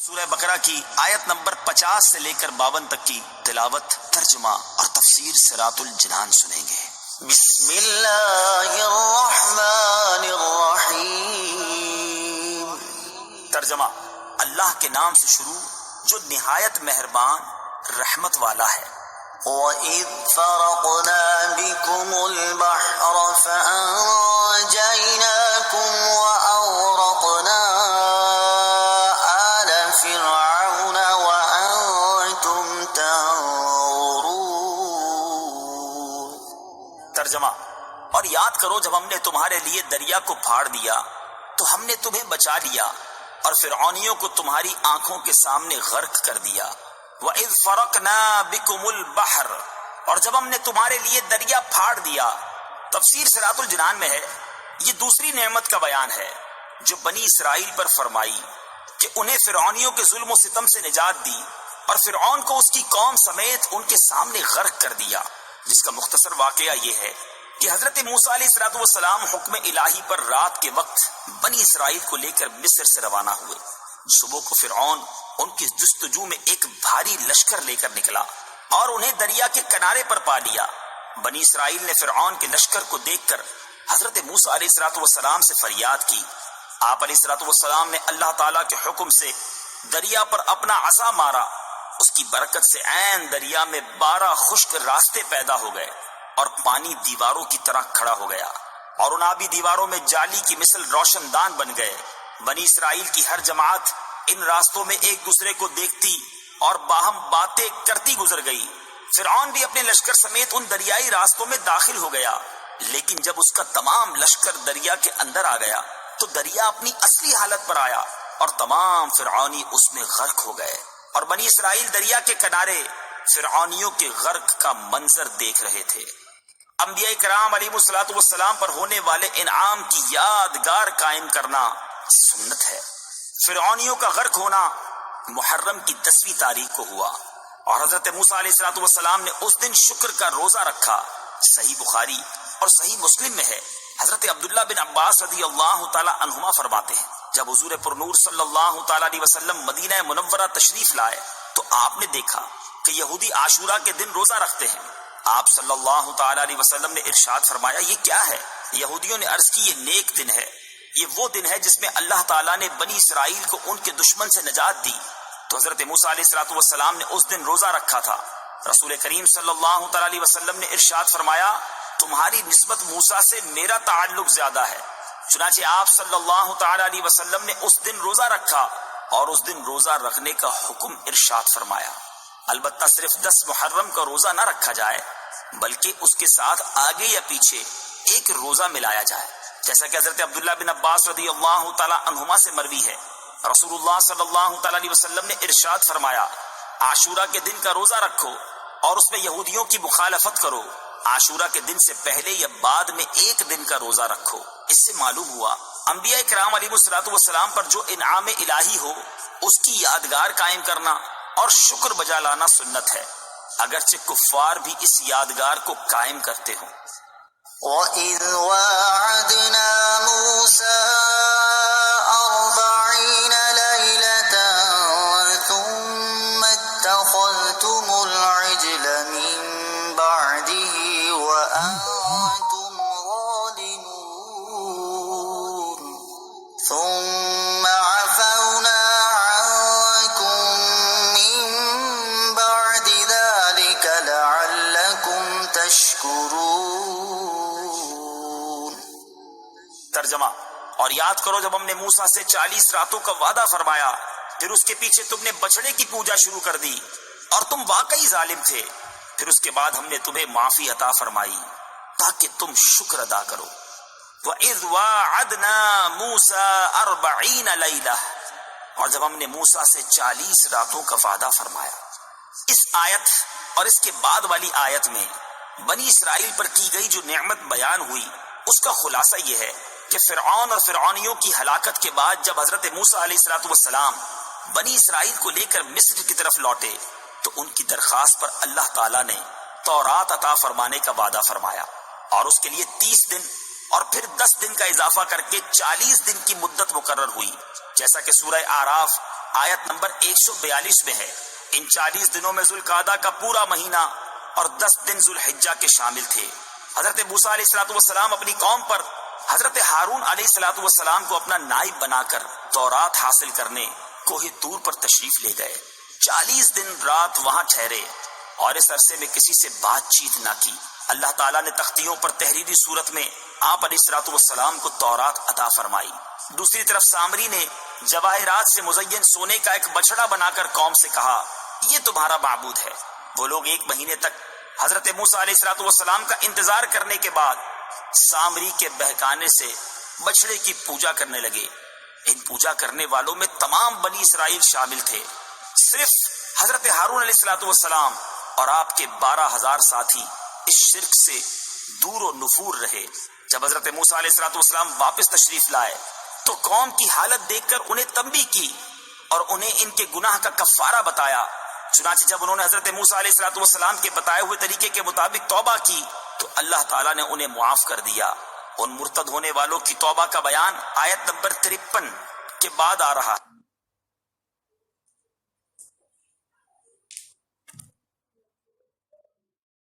سورہ بقرہ کی آیت نمبر 50 سے لے کر 52 تک کی تلاوت، ترجمہ اور تفسیر صراط الجنان سنیں گے۔ بسم اللہ الرحمن الرحیم۔ ترجمہ: اللہ کے نام سے شروع جو نہایت مہربان رحمت والا ہے۔ وَإِذْ فَرَقْنَا بِكُمُ الْبَحْرَ فَأَنْجَيْنَاكُمْ وَأَغْرَقْنَا آلَ فِرْعَوْنَ وَأَنْتُمْ تَنظُرُونَ۔ ترجمہ: اور یاد کرو جب ہم نے تمہارے لیے دریا کو پھاڑ دیا تو ہم نے تمہیں بچا لیا اور فرعونیوں کو تمہاری آنکھوں کے سامنے غرق کر دیا۔ وَإِذْ فَرَقْنَا بِكُمُ الْبَحْرَ، اور جب ہم نے تمہارے لیے دریا پھاڑ دیا۔ تفسیر صراط الجنان میں ہے یہ دوسری نعمت کا بیان ہے جو بنی اسرائیل پر فرمائی کہ انہیں فرعونیوں کے ظلم و ستم سے نجات دی اور فرعون کو اس کی قوم سمیت ان کے سامنے غرق کر دیا، جس کا مختصر واقعہ یہ ہے کہ حضرت موسیٰ علیہ السلام حکم الہی پر رات کے وقت بنی اسرائیل کو لے کر مصر سے روانہ ہوئے۔ صبح کو فرعون ان کی جستجو میں ایک بھاری لشکر لے کر نکلا اور انہیں دریا کے کنارے پر پا لیا۔ بنی اسرائیل نے فرعون کے لشکر کو دیکھ کر حضرت موسیٰ علیہ السلام سے فریاد کی۔ آپ علیہ السلام نے اللہ تعالیٰ کے حکم سے دریا پر اپنا عصا مارا، اس کی برکت سے عین دریا میں 12 خشک راستے پیدا ہو گئے اور پانی دیواروں کی طرح کھڑا ہو گیا اور ان آبی دیواروں میں جالی کی مثل روشن دان بن گئے۔ بنی اسرائیل کی ہر جماعت ان راستوں میں ایک دوسرے کو دیکھتی اور باہم باتیں کرتی گزر گئی۔ فرعون بھی اپنے لشکر سمیت ان دریائی راستوں میں داخل ہو گیا، لیکن جب اس کا تمام لشکر دریا کے اندر آ گیا تو دریا اپنی اصلی حالت پر آیا اور تمام فرعونی اس میں غرق ہو گئے، اور بنی اسرائیل دریا کے کنارے فرعونیوں کے غرق کا منظر دیکھ رہے تھے۔ انبیاء کرام علیہ السلام پر ہونے والے انعام کی یادگار قائم کرنا سنت ہے۔ فرعونیوں کا غرق ہونا محرم کی 10ویں تاریخ کو ہوا اور حضرت موسیٰ علیہ السلام نے اس دن شکر کا روزہ رکھا۔ صحیح بخاری اور صحیح مسلم میں ہے، حضرت عبداللہ بن عباس رضی اللہ تعالی عنہما فرماتے ہیں جب حضور پرنور صلی اللہ تعالی علیہ وسلم مدینہ منورہ تشریف لائے تو آپ نے دیکھا کہ یہودی عاشورہ کے دن روزہ رکھتے ہیں۔ آپ صلی اللہ تعالی علیہ وسلم نے ارشاد فرمایا یہ کیا ہے؟ یہودیوں نے عرض کی یہ نیک دن ہے، یہ وہ دن ہے جس میں اللہ تعالیٰ نے بنی اسرائیل کو ان کے دشمن سے نجات دی۔ تو حضرت موسیٰ علیہ السلام نے اس دن روزہ رکھا تھا۔ رسول کریم صلی اللہ تعالی علیہ وسلم نے ارشاد فرمایا تمہاری نسبت موسیٰ سے میرا تعلق زیادہ ہے۔ چنانچہ آپ صلی اللہ تعالی علیہ وسلم نے اس دن روزہ رکھا اور اس دن روزہ رکھنے کا حکم ارشاد فرمایا۔ البتہ صرف 10 محرم کا روزہ نہ رکھا جائے بلکہ اس کے ساتھ آگے یا پیچھے ایک روزہ ملایا جائے، جیسا کہ حضرت عبداللہ بن عباس رضی اللہ تعالی عنہما سے مروی ہے۔ رسول اللہ صلی اللہ تعالی علیہ وسلم نے ارشاد فرمایا عاشورہ کے دن کا روزہ رکھو اور اس میں یہودیوں کی مخالفت کرو۔ عاشورہ کے دن سے پہلے یا بعد میں ایک دن کا روزہ رکھو۔ اس سے معلوم ہوا انبیاء کرام علیہ السلام پر جو انعام الہی ہو اس کی یادگار قائم کرنا اور شکر بجا لانا سنت ہے، اگرچہ کفار بھی اس یادگار کو قائم کرتے ہوں۔ وَإِذْ وَاعَدْنَا مُوسَىٰ 40 لَيْلَةً ثُمَّ اتَّخَذْتُمُ الْعِجْلَ مِن بَعْدِهِ وَأَنْتُمْ ظَالِمُونَ ثُمَّ عَفَوْنَا عَنْكُمْ مِن بَعْدِ ذَلِكَ لَعَلَّكُمْ تَشْكُرُونَ۔ ترجمہ: اور یاد کرو جب ہم نے موسیٰ سے 40 راتوں کا وعدہ فرمایا، پھر اس کے پیچھے تم نے بچڑے کی پوجا شروع کر دی اور تم واقعی ظالم تھے، پھر اس کے بعد ہم نے تمہیں معافی عطا فرمائی تاکہ تم شکر ادا کرو۔ وَإِذْ وَاعَدْنَا مُوسَىٰ 40 لَيْلَةً، اور جب ہم نے موسیٰ سے 40 راتوں کا وعدہ فرمایا۔ اس آیت اور اس کے بعد والی آیت میں بنی اسرائیل پر کی گئی جو نعمت بیان ہوئی اس کا خلاصہ یہ ہے کہ فرعون اور فرعونیوں کی ہلاکت کے بعد جب حضرت موسیٰ علیہ السلام بنی اسرائیل کو لے کر مصر کی طرف لوٹے تو ان کی درخواست پر اللہ تعالیٰ نے تورات عطا فرمانے کا وعدہ فرمایا اور اس کے لیے 30 دن اور پھر 10 دن کا اضافہ کر کے 40 دن کی مدت مقرر ہوئی، جیسا کہ سورہ اعراف آیت نمبر 142 میں ہے۔ ان 40 دنوں میں ذوالقعدہ کا پورا مہینہ اور 10 دن ذوالحجہ کے شامل تھے۔ حضرت موسیٰ علیہ السلام اپنی قوم پر حضرت ہارون علیہ السلام کو اپنا نائب بنا کر تورات حاصل کرنے کوہ طور پر تشریف لے گئے۔ 40 دن رات وہاں ٹھہرے اور اس عرصے میں کسی سے بات چیت نہ کی۔ اللہ تعالیٰ نے تختیوں پر تحریری صورت میں آپ علیہ السلام کو تورات عطا فرمائی۔ دوسری طرف سامری نے جواہرات سے مزین سونے کا ایک بچڑا بنا کر قوم سے کہا یہ تمہارا معبود ہے۔ وہ لوگ 1 مہینے تک حضرت موسیٰ علیہ السلام کا انتظار کرنے کے بعد سامری کے بہکانے سے بچڑے کی پوجا کرنے لگے۔ ان پوجا کرنے والوں میں تمام بنی اسرائیل شامل تھے۔ صرف حضرت ہارون علیہ السلام اور آپ کے 12,000 ساتھی اس شرک سے دور و نفور رہے۔ جب حضرت موسیٰ علیہ السلام واپس تشریف لائے تو قوم کی حالت دیکھ کر انہیں تنبیہ کی اور انہیں ان کے گناہ کا کفارہ بتایا۔ چنانچہ جب انہوں نے حضرت موسیٰ علیہ السلام کے بتائے ہوئے طریقے کے مطابق توبہ کی تو اللہ تعالیٰ نے انہیں معاف کر دیا۔ ان مرتد ہونے والوں کی توبہ کا بیان آیت نمبر 53 کے بعد آ رہا ہے۔